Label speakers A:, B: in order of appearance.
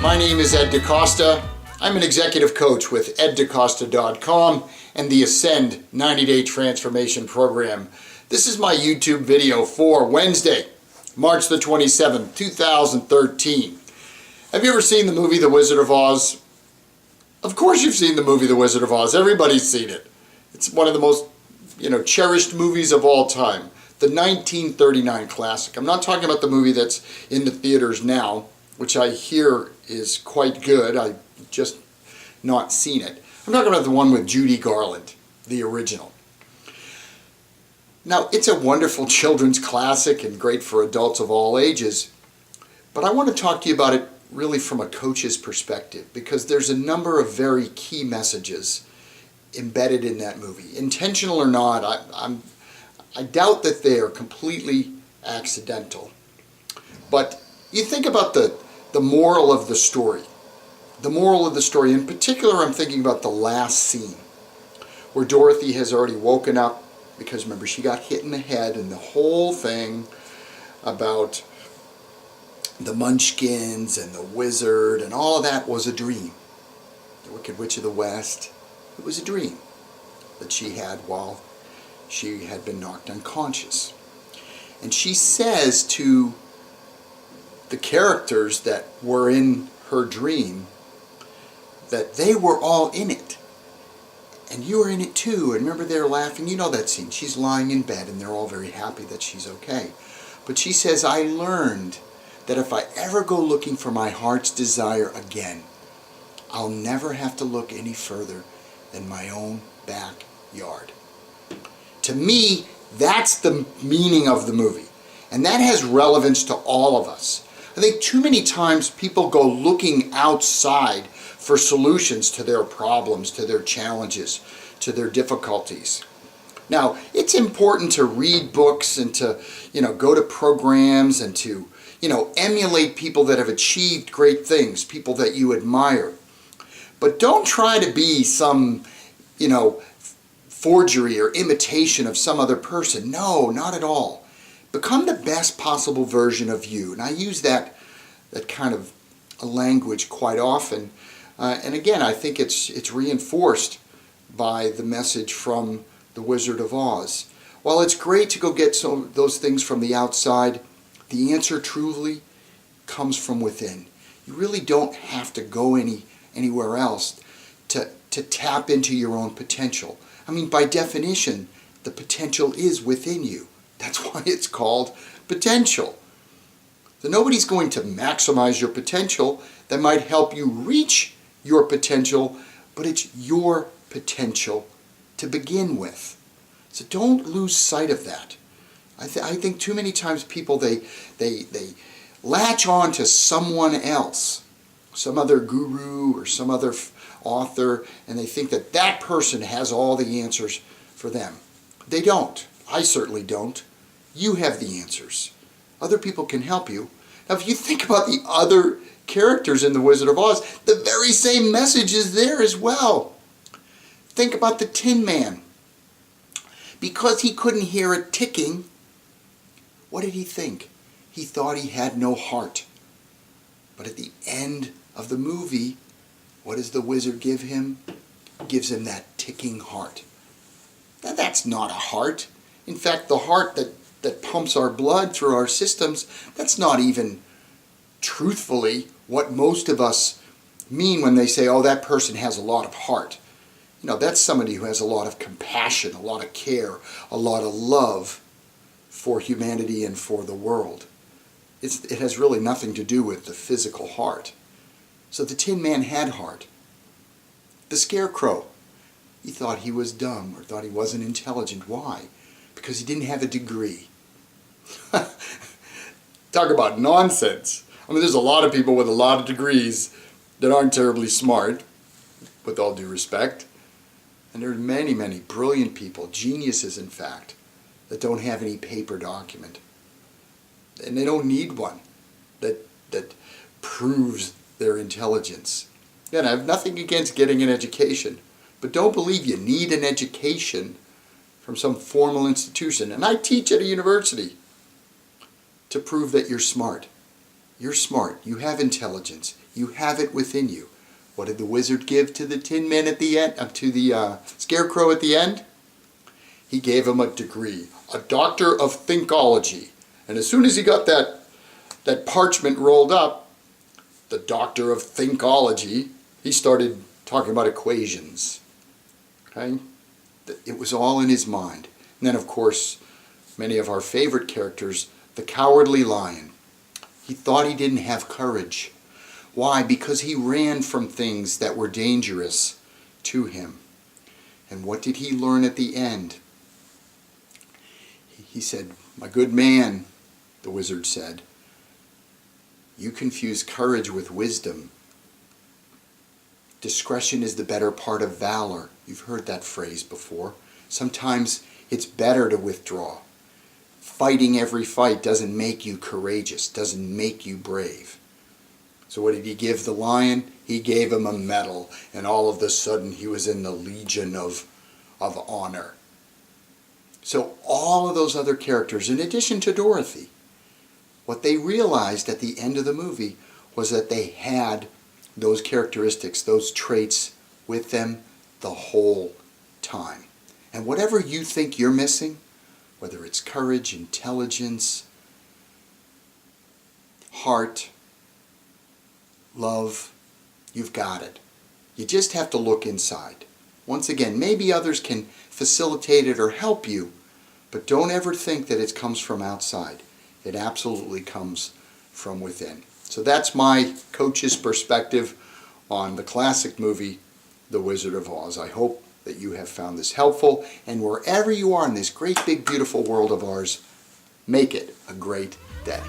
A: My name is Ed DeCosta. I'm an executive coach with eddecosta.com and the Ascend 90-Day Transformation Program. This is my YouTube video for Wednesday, March the 27th, 2013. Have you ever seen the movie The Wizard of Oz? Of course you've seen the movie The Wizard of Oz. Everybody's seen it. It's one of the most, cherished movies of all time. The 1939 classic. I'm not talking about the movie that's in the theaters now, which I hear is quite good. I've just not seen it. I'm talking about the one with Judy Garland, the original. Now, it's a wonderful children's classic and great for adults of all ages, but I want to talk to you about it really from a coach's perspective, because there's a number of very key messages embedded in that movie. Intentional or not, I doubt that they are completely accidental. But you think about the moral of the story. The moral of the story, in particular, I'm thinking about the last scene, where Dorothy has already woken up, because remember, she got hit in the head, and the whole thing about the Munchkins and the wizard and all of that was a dream. The Wicked Witch of the West, it was a dream that she had while she had been knocked unconscious. And she says to the characters that were in her dream that they were all in it. And you were in it too. And remember, they're laughing. You know that scene. She's lying in bed and they're all very happy that she's okay. But she says, I learned that if I ever go looking for my heart's desire again, I'll never have to look any further than my own backyard. To me, that's the meaning of the movie. And that has relevance to all of us. I think too many times people go looking outside for solutions to their problems, to their challenges, to their difficulties. Now, it's important to read books and to, go to programs and to, emulate people that have achieved great things, people that you admire. But don't try to be some, forgery or imitation of some other person. No, not at all. Become the best possible version of you. And I use that kind of a language quite often. And again, I think it's reinforced by the message from The Wizard of Oz. While it's great to go get some of those things from the outside, the answer truly comes from within. You really don't have to go anywhere else to tap into your own potential. I mean, by definition, the potential is within you. That's why it's called potential. So nobody's going to maximize your potential. That might help you reach your potential, but it's your potential to begin with. So don't lose sight of that. I think too many times people, they latch on to someone else, some other guru or some other author, and they think that that person has all the answers for them. They don't. I certainly don't. You have the answers. Other people can help you. Now, if you think about the other characters in The Wizard of Oz, the very same message is there as well. Think about the Tin Man. Because he couldn't hear a ticking, what did he think? He thought he had no heart. But at the end of the movie, what does the wizard give him? Gives him that ticking heart. Now, that's not a heart. In fact, the heart that pumps our blood through our systems, that's not even truthfully what most of us mean when they say, oh, that person has a lot of heart. That's somebody who has a lot of compassion, a lot of care, a lot of love for humanity and for the world. It has really nothing to do with the physical heart. So the Tin Man had heart. The Scarecrow, he thought he was dumb or thought he wasn't intelligent. Why? Because he didn't have a degree. Talk about nonsense. I mean, there's a lot of people with a lot of degrees that aren't terribly smart, with all due respect. And there are many, many brilliant people, geniuses in fact, that don't have any paper document. And they don't need one that proves their intelligence. Again, I have nothing against getting an education, but don't believe you need an education from some formal institution. And I teach at a university to prove that you're smart. You're smart. You have intelligence. You have it within you. What did the wizard give to the Tin Man at the end, to the Scarecrow at the end? He gave him a degree, a doctor of thinkology. And as soon as he got that parchment rolled up, the doctor of thinkology, he started talking about equations. Okay? It was all in his mind. And then, of course, many of our favorite characters, the Cowardly Lion. He thought he didn't have courage. Why? Because he ran from things that were dangerous to him. And what did he learn at the end? He said, "My good man," the wizard said, "you confuse courage with wisdom. Discretion is the better part of valor." You've heard that phrase before. Sometimes it's better to withdraw. Fighting every fight doesn't make you courageous, doesn't make you brave. So what did he give the lion? He gave him a medal, and all of a sudden he was in the Legion of Honor. So all of those other characters, in addition to Dorothy, what they realized at the end of the movie was that they had those characteristics, those traits with them the whole time. And whatever you think you're missing, whether it's courage, intelligence, heart, love, you've got it. You just have to look inside. Once again, maybe others can facilitate it or help you, but don't ever think that it comes from outside. It absolutely comes from within. So that's my coach's perspective on the classic movie, The Wizard of Oz. I hope that you have found this helpful, and wherever you are in this great big beautiful world of ours, make it a great day.